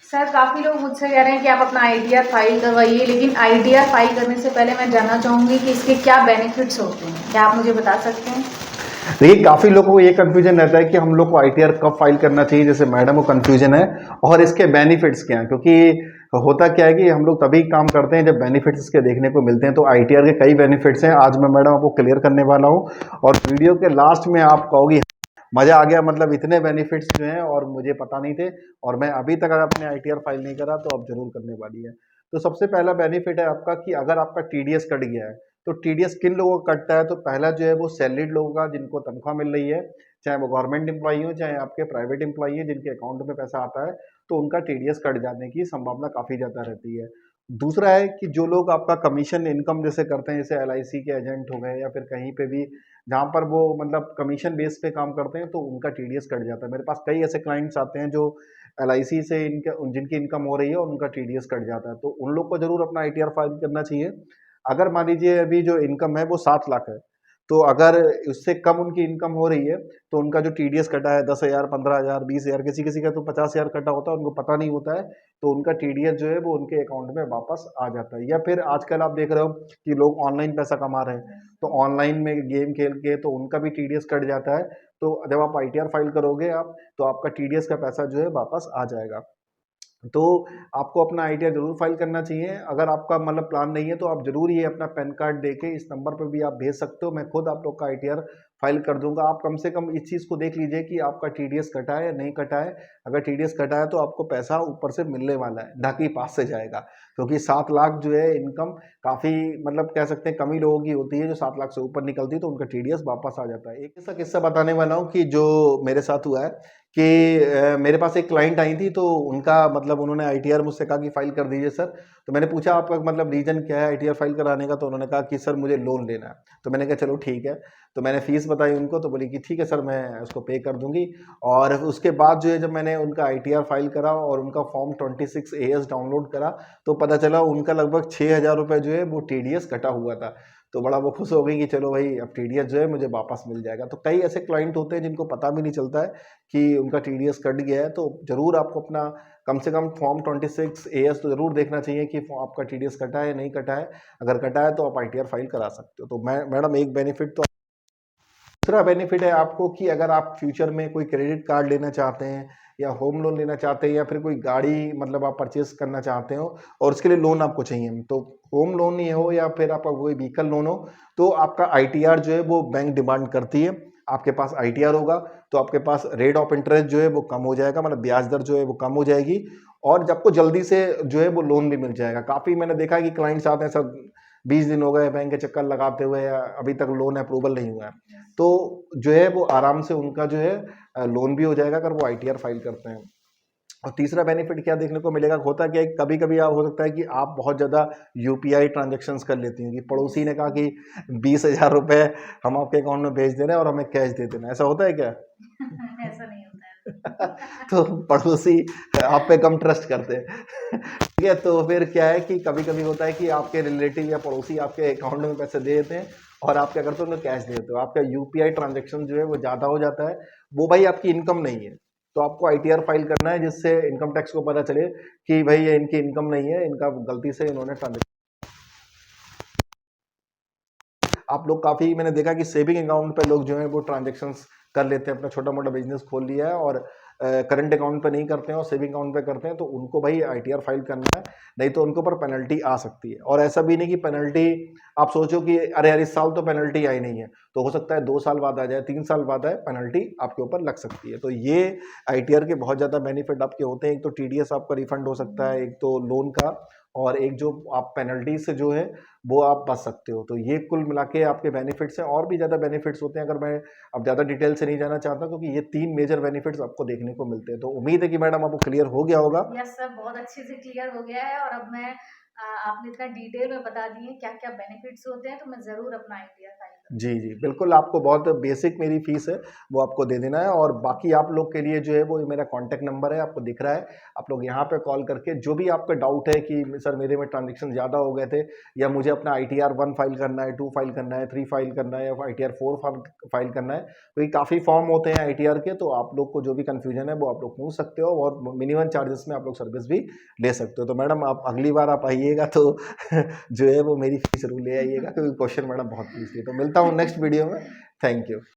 Sir काफ़ी लोग मुझसे कह रहे हैं कि आप अपना आईटीआर फाइल करवाइए, लेकिन आईटीआर फाइल करने से पहले मैं जानना चाहूँगी कि इसके क्या बेनिफिट्स होते हैं, क्या आप मुझे बता सकते हैं? देखिए, काफी लोगों को ये कंफ्यूजन रहता है कि हम लोग को आईटीआर कब फाइल करना चाहिए, जैसे मैडम को कंफ्यूजन है, और इसके बेनिफिट्स क्या हैं, क्योंकि होता क्या है कि हम लोग तभी काम करते हैं जब बेनिफिट्स इसके देखने को मिलते हैं। तो आईटीआर के कई बेनिफिट्स हैं, आज मैं मैडम आपको क्लियर करने वाला हूँ, और वीडियो के लास्ट में आप कहोगी मजा आ गया, मतलब इतने बेनिफिट्स जो हैं और मुझे पता नहीं थे, और मैं अभी तक अगर अपने आईटीआर फाइल नहीं करा तो अब जरूर करने वाली है। तो सबसे पहला बेनिफिट है आपका कि अगर आपका टीडीएस कट गया है, तो टीडीएस किन लोगों का कटता है, तो पहला जो है वो सैलरीड लोगों का, जिनको तनख्वाह मिल रही है, चाहे वो गवर्नमेंट एम्प्लॉई हो चाहे आपके प्राइवेट एम्प्लॉई है, जिनके अकाउंट में पैसा आता है, तो उनका टीडीएस कट जाने की संभावना काफी ज्यादा रहती है। दूसरा है कि जो लोग आपका कमीशन इनकम जैसे करते हैं, जैसे एलआईसी के एजेंट हो गए या फिर कहीं पे भी जहाँ पर वो मतलब कमीशन बेस पे काम करते हैं, तो उनका टीडीएस कट जाता है। मेरे पास कई ऐसे क्लाइंट्स आते हैं जो एलआईसी से इनके जिनकी इनकम हो रही है और उनका टीडीएस कट जाता है, तो उन लोग को जरूर अपना आईटीआर फाइल करना चाहिए। अगर मान लीजिए अभी जो इनकम है वो 7 लाख है, तो अगर उससे कम उनकी इनकम हो रही है, तो उनका जो टीडीएस कटा है 10,000, 15,000, 20,000, किसी किसी का तो 50,000 कटा होता है, उनको पता नहीं होता है, तो उनका टीडीएस जो है वो उनके अकाउंट में वापस आ जाता है। या फिर आजकल आप देख रहे हो कि लोग ऑनलाइन पैसा कमा रहे हैं, तो ऑनलाइन में गेम खेल के तो उनका भी टीडीएस कट जाता है। तो जब आप आईटीआर फाइल करोगे आप, तो आपका टीडीएस का पैसा जो है वापस आ जाएगा। तो आपको अपना आईटीआर जरूर फाइल करना चाहिए। अगर आपका मतलब प्लान नहीं है, तो आप जरूर ये अपना पैन कार्ड देके इस नंबर पर भी आप भेज सकते हो, मैं खुद आप लोग का आईटीआर फाइल कर दूंगा। आप कम से कम इस चीज को देख लीजिए कि आपका टीडीएस कटा है या नहीं कटा है। अगर टीडीएस कटा है तो आपको पैसा ऊपर से मिलने वाला है, ना कि पास से जाएगा, क्योंकि 7 लाख जो है इनकम काफी मतलब कह सकते हैं कम ही लोगों की होती है जो 7 लाख से ऊपर निकलती है, तो उनका टीडीएस वापस आ जाता है। एक ऐसा किस्सा बताने वाला हूँ कि जो मेरे साथ हुआ है कि मेरे पास एक क्लाइंट आई थी, तो उनका मतलब उन्होंने आईटीआर मुझसे कहा कि फाइल कर दीजिए सर। तो मैंने पूछा आपका मतलब रीजन क्या है आईटीआर फाइल कराने का, तो उन्होंने कहा कि सर मुझे लोन लेना है। तो मैंने कहा चलो ठीक है। तो मैंने फीस बताई उनको, तो बोली कि ठीक है सर मैं उसको पे कर दूंगी। और उसके बाद जो है जब मैंने उनका आईटीआर फाइल करा और उनका फॉर्म 26 AS डाउनलोड करा, तो पता चला उनका लगभग 6,000 रुपये जो है वो टीडीएस कटा हुआ था। तो बड़ा वो खुश हो गई कि चलो भाई अब टीडीएस जो है मुझे वापस मिल जाएगा। तो कई ऐसे क्लाइंट होते हैं जिनको पता भी नहीं चलता है कि उनका टीडीएस कट गया है, तो जरूर आपको अपना कम से कम फॉर्म 26 AS तो जरूर देखना चाहिए कि आपका टीडीएस कटा है या नहीं कटा है। अगर कटा है तो आप आईटीआर फाइल करा सकते हो। तो मैडम एक बेनिफिट तो। दूसरा बेनिफिट है आपको कि अगर आप फ्यूचर में कोई क्रेडिट कार्ड लेना चाहते हैं या होम लोन लेना चाहते हैं या फिर कोई गाड़ी मतलब आप परचेस करना चाहते हो और उसके लिए लोन आपको चाहिए, तो होम लोन ही हो या फिर आपका कोई व्हीकल लोन हो, तो आपका आईटीआर जो है वो बैंक डिमांड करती है। आपके पास आईटीआर होगा तो आपके पास रेट ऑफ इंटरेस्ट जो है वो कम हो जाएगा, मतलब ब्याज दर जो है वो कम हो जाएगी, और आपको जल्दी से जो है वो लोन भी मिल जाएगा। काफी मैंने देखा है कि क्लाइंट्स आते हैं सर 20 दिन हो गए बैंक के चक्कर लगाते हुए या अभी तक लोन अप्रूवल नहीं हुआ है, तो जो है वो आराम से उनका जो है लोन भी हो जाएगा अगर वो आईटीआर फाइल करते हैं। और तीसरा बेनिफिट क्या देखने को मिलेगा, होता क्या है कभी कभी आप हो सकता है कि आप बहुत ज्यादा यूपीआई ट्रांजेक्शन्स कर लेती हैं, कि पड़ोसी ने कहा कि 20,000 रुपए हम आपके अकाउंट में भेज दे रहे हैं और हमें कैश दे देना, ऐसा होता है क्या? ऐसा नहीं होता है। तो पड़ोसी आप पे कम ट्रस्ट करते हैं। ठीक है, तो फिर क्या है कि कभी कभी होता है कि आपके रिलेटिव या पड़ोसी आपके अकाउंट में पैसे दे देते हैं और आप क्या करते हो उनको कैश दे देते हो, आपका यूपीआई ट्रांजेक्शन जो है वो ज्यादा हो जाता है। वो भाई आपकी इनकम नहीं है, तो आपको आईटीआर फाइल करना है जिससे इनकम टैक्स को पता चले कि भाई ये इनकी इनकम नहीं है, इनका गलती से इन्होंने ट्रांजेक्शन। आप लोग काफी मैंने देखा कि सेविंग अकाउंट पे लोग जो है वो ट्रांजेक्शन्स कर लेते हैं, अपना छोटा मोटा बिजनेस खोल लिया है और करंट अकाउंट पे नहीं करते हैं और सेविंग अकाउंट पे करते हैं, तो उनको भाई आईटीआर फाइल करना है, नहीं तो उनके ऊपर पेनल्टी आ सकती है। और ऐसा भी नहीं कि पेनल्टी आप सोचो कि अरे यार इस साल तो पेनल्टी आई नहीं है, तो हो सकता है 2 साल बाद आ जाए, 3 साल बाद आए, पेनल्टी आपके ऊपर लग सकती है। तो ये आईटीआर के बहुत ज्यादा बेनिफिट आपके होते हैं, एक तो टीडीएस आपका रिफंड हो सकता है, एक तो लोन का, और एक जो आप पेनल्टी से जो है वो आप बच सकते हो। तो ये कुल मिला के आपके बेनिफिट्स हैं, और भी ज़्यादा बेनिफिट्स होते हैं, अगर मैं अब ज़्यादा डिटेल से नहीं जाना चाहता, क्योंकि ये 3 मेजर बेनिफिट्स आपको देखने को मिलते हैं। तो उम्मीद है कि मैडम आपको क्लियर हो गया होगा। यस सर, बहुत अच्छे से क्लियर हो गया है, और अब मैं आपने इतना डिटेल में बता दिए क्या क्या बेनिफिट्स होते हैं, तो मैं ज़रूर अपना आईटीआर फाइल जी, जी, बिल्कुल आपको बहुत बेसिक मेरी फ़ीस है, वो आपको दे देना है और बाकी आप लोग के लिए जो है वो मेरा कॉन्टैक्ट नंबर है, आपको दिख रहा है। आप लोग यहाँ पे कॉल करके जो भी आपका डाउट है कि सर मेरे में ट्रांज़ैक्शन ज़्यादा हो गए थे या मुझे अपना आईटीआर 1 फाइल करना है, 2 फाइल करना है, 3 फाइल करना है या आईटीआर 4 फाइल करना है, तो ये काफ़ी फॉर्म होते हैं आईटीआर के, तो आप लोग को जो भी कन्फ्यूज़न है वो आप लोग पूछ सकते हो और मिनिमम चार्जेस में आप लोग सर्विस भी ले सकते हो। तो मैडम आप अगली बार आप आइएगा तो जो है वो मेरी फ़ीस ज़रूर ले आइएगा क्योंकि क्वेश्चन मैडम बहुत पूछती है। तो मिलता हूँ नेक्स्ट वीडियो में। Thank you.